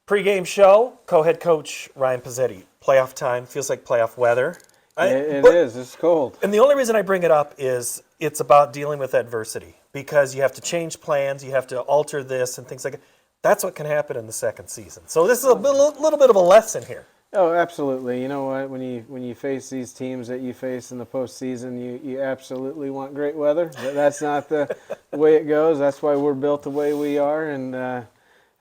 Pre-game show, co-head coach Ryan Pezzetti. Playoff time, feels like playoff weather. It is. It's cold. And the only reason I bring it up is it's about dealing with adversity because you have to change plans, you have to alter this and things like that. That's what can happen in the second season. So this is a little bit of a lesson here. Oh, absolutely. You know what? When you face these teams that you face in the postseason, you absolutely want great weather. But that's not the way it goes. That's why we're built the way we are, and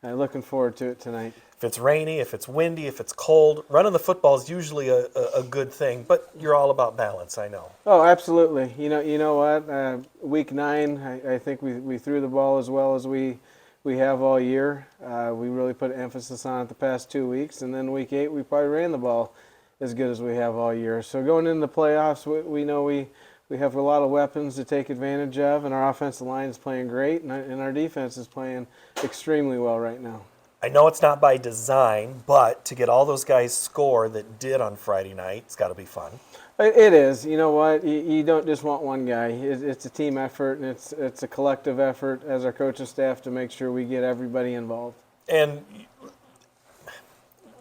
looking forward to it tonight. If it's rainy, if it's windy, if it's cold, running the football is usually a good thing, but you're all about balance, I know. Oh, absolutely. You know what? Week 9, I think we threw the ball as well as we have all year. We really put emphasis on it the past 2 weeks, and then week 8 we probably ran the ball as good as we have all year. So going into the playoffs, we know we have a lot of weapons to take advantage of, and our offensive line is playing great, and our defense is playing extremely well right now. I know it's not by design, but to get all those guys score that did on Friday night, it's got to be fun. It is. You know what? You don't just want one guy. It's a team effort, and it's a collective effort as our coaching staff to make sure we get everybody involved. And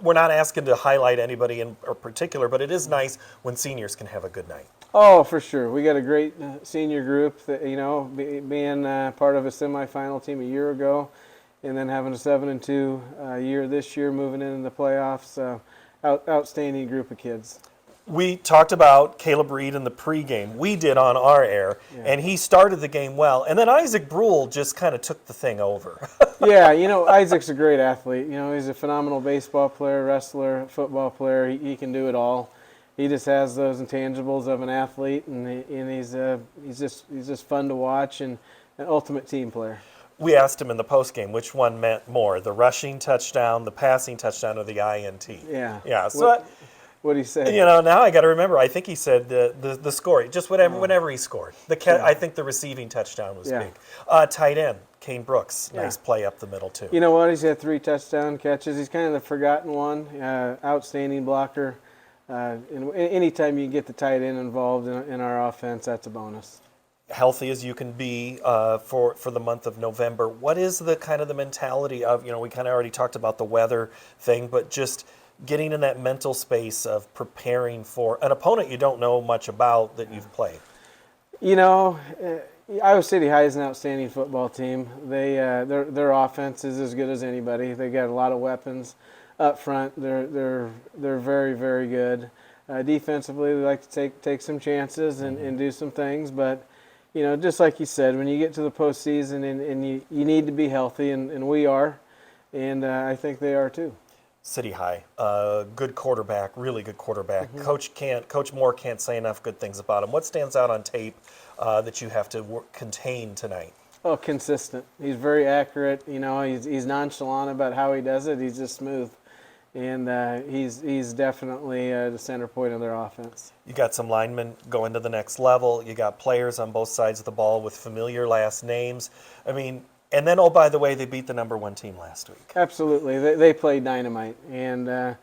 we're not asking to highlight anybody in particular, but it is nice when seniors can have a good night. Oh, for sure. We got a great senior group that, being part of a semifinal team a year ago, and then having a 7-2 year this year, moving into the playoffs. Outstanding group of kids. We talked about Caleb Reed in the pregame. We did on our air, and he started the game well. And then Isaac Brule just kind of took the thing over. Yeah, Isaac's a great athlete. He's a phenomenal baseball player, wrestler, football player. He can do it all. He just has those intangibles of an athlete, and he's just fun to watch and an ultimate team player. We asked him in the postgame which one meant more, the rushing touchdown, the passing touchdown, or the INT. Yeah. Yeah. So what did he say? Now I got to remember. I think he said the score, just whenever he scored. I think the receiving touchdown was big. Tight end, Kane Brooks, nice play up the middle too. You know what? He's had 3 touchdown catches. He's kind of the forgotten one. Outstanding blocker. And anytime you can get the tight end involved in our offense, that's a bonus. Healthy as you can be for the month of November. What is the kind of the mentality of, we kind of already talked about the weather thing, but just getting in that mental space of preparing for an opponent you don't know much about that you've played? Iowa City High is an outstanding football team. Their offense is as good as anybody. They got a lot of weapons up front. They're very, very good. Defensively, they like to take some chances and do some things, but just like you said, when you get to the postseason and you need to be healthy, and we are, and I think they are too. City High, good quarterback, really good quarterback. Mm-hmm. Coach Moore can't say enough good things about him. What stands out on tape that you have to contain tonight? Oh, consistent. He's very accurate. He's nonchalant about how he does it. He's just smooth. And he's definitely the center point of their offense. You got some linemen going to the next level. You got players on both sides of the ball with familiar last names. And then, oh, by the way, they beat the number 1 team last week. Absolutely. They played dynamite. And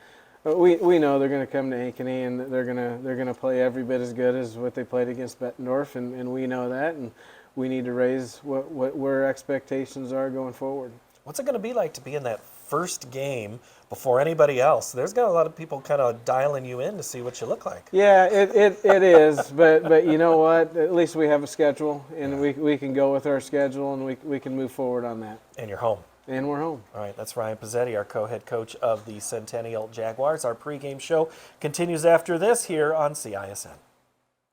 we know they're going to come to Ankeny, and they're going to play every bit as good as what they played against Bettendorf, and we know that. And we need to raise where expectations are going forward. What's it going to be like to be in that first game before anybody else? There's got a lot of people kind of dialing you in to see what you look like. Yeah, it is, but you know what? At least we have a schedule, and we can go with our schedule, and we can move forward on that. And you're home. And we're home. All right, that's Ryan Pezzetti, our co-head coach of the Centennial Jaguars. Our pregame show continues after this here on CISN.